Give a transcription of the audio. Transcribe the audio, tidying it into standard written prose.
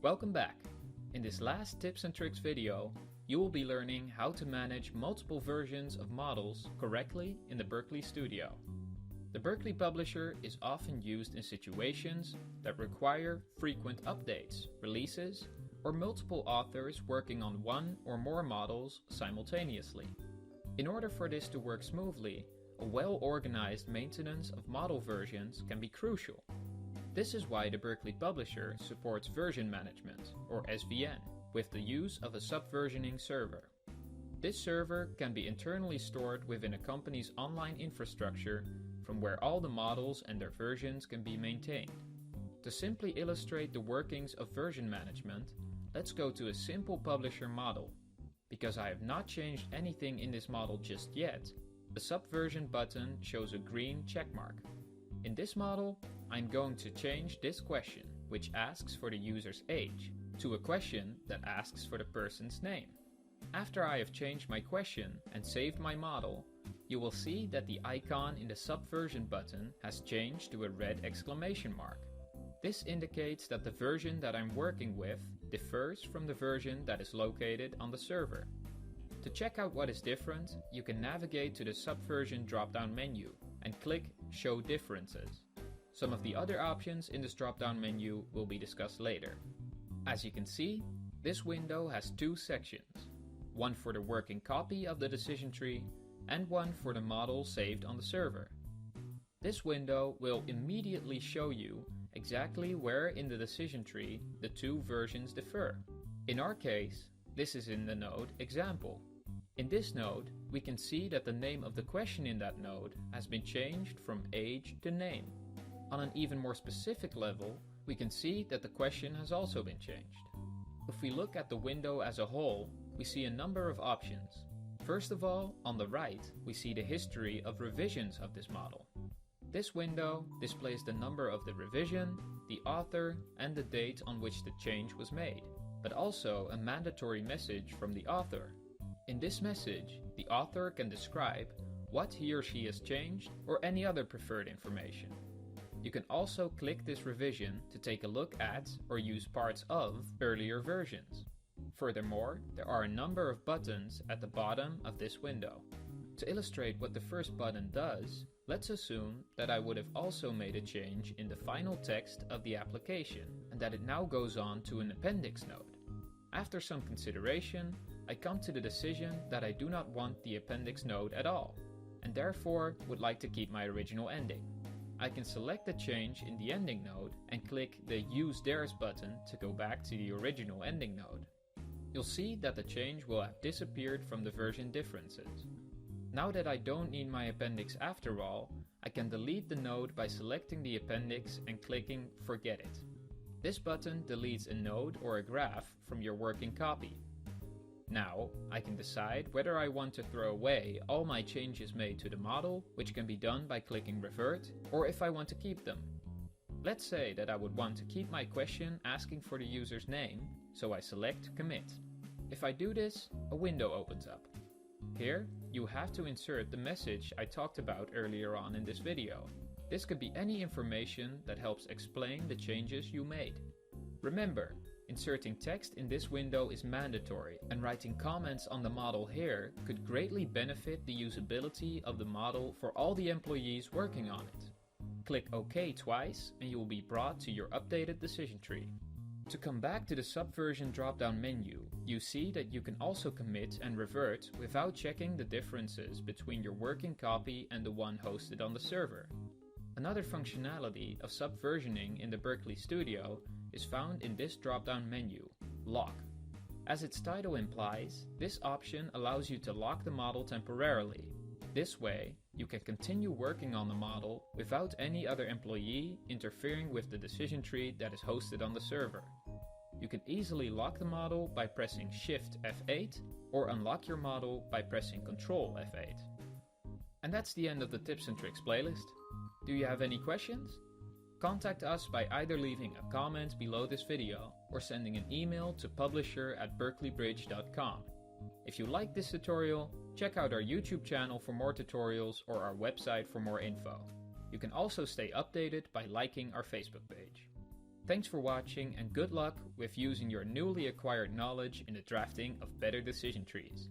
Welcome back. In this last tips and tricks video, you will be learning how to manage multiple versions of models correctly in the Berkeley Studio. The Berkeley publisher is often used in situations that require frequent updates, releases, or multiple authors working on one or more models simultaneously. In order for this to work smoothly, a well-organized maintenance of model versions can be crucial. This is why the Berkeley publisher supports version management, or SVN, with the use of a subversioning server. This server can be internally stored within a company's online infrastructure from where all the models and their versions can be maintained. To simply illustrate the workings of version management, let's go to a simple publisher model. Because I have not changed anything in this model just yet, the subversion button shows a green checkmark. In this model, I'm going to change this question, which asks for the user's age, to a question that asks for the person's name. After I have changed my question and saved my model, you will see that the icon in the subversion button has changed to a red exclamation mark. This indicates that the version that I'm working with differs from the version that is located on the server. To check out what is different, you can navigate to the Subversion drop-down menu and click Show Differences. Some of the other options in this drop-down menu will be discussed later. As you can see, this window has two sections, one for the working copy of the decision tree and one for the model saved on the server. This window will immediately show you exactly where in the decision tree the two versions differ. In our case, this is in the node Example. In this node, we can see that the name of the question in that node has been changed from age to name. On an even more specific level, we can see that the question has also been changed. If we look at the window as a whole, we see a number of options. First of all, on the right, we see the history of revisions of this model. This window displays the number of the revision, the author, and the date on which the change was made, but also a mandatory message from the author. In this message, the author can describe what he or she has changed or any other preferred information. You can also click this revision to take a look at or use parts of earlier versions. Furthermore, there are a number of buttons at the bottom of this window. To illustrate what the first button does, let's assume that I would have also made a change in the final text of the application and that it now goes on to an appendix node. After some consideration, I come to the decision that I do not want the appendix node at all, and therefore would like to keep my original ending. I can select the change in the ending node and click the Use Theirs button to go back to the original ending node. You'll see that the change will have disappeared from the version differences. Now that I don't need my appendix after all, I can delete the node by selecting the appendix and clicking Forget It. This button deletes a node or a graph from your working copy. Now, I can decide whether I want to throw away all my changes made to the model, which can be done by clicking Revert, or if I want to keep them. Let's say that I would want to keep my question asking for the user's name, so I select Commit. If I do this, a window opens up. Here, you have to insert the message I talked about earlier on in this video. This could be any information that helps explain the changes you made. Remember, inserting text in this window is mandatory, and writing comments on the model here could greatly benefit the usability of the model for all the employees working on it. Click OK twice and you will be brought to your updated decision tree. To come back to the Subversion drop-down menu, you see that you can also commit and revert without checking the differences between your working copy and the one hosted on the server. Another functionality of subversioning in the Berkeley Studio is found in this drop-down menu, Lock. As its title implies, this option allows you to lock the model temporarily. This way, you can continue working on the model without any other employee interfering with the decision tree that is hosted on the server. You can easily lock the model by pressing Shift F8 or unlock your model by pressing Ctrl F8. And that's the end of the Tips and Tricks playlist. Do you have any questions? Contact us by either leaving a comment below this video or sending an email to publisher@berkeleybridge.com. If you like this tutorial, check out our YouTube channel for more tutorials or our website for more info. You can also stay updated by liking our Facebook page. Thanks for watching and good luck with using your newly acquired knowledge in the drafting of better decision trees.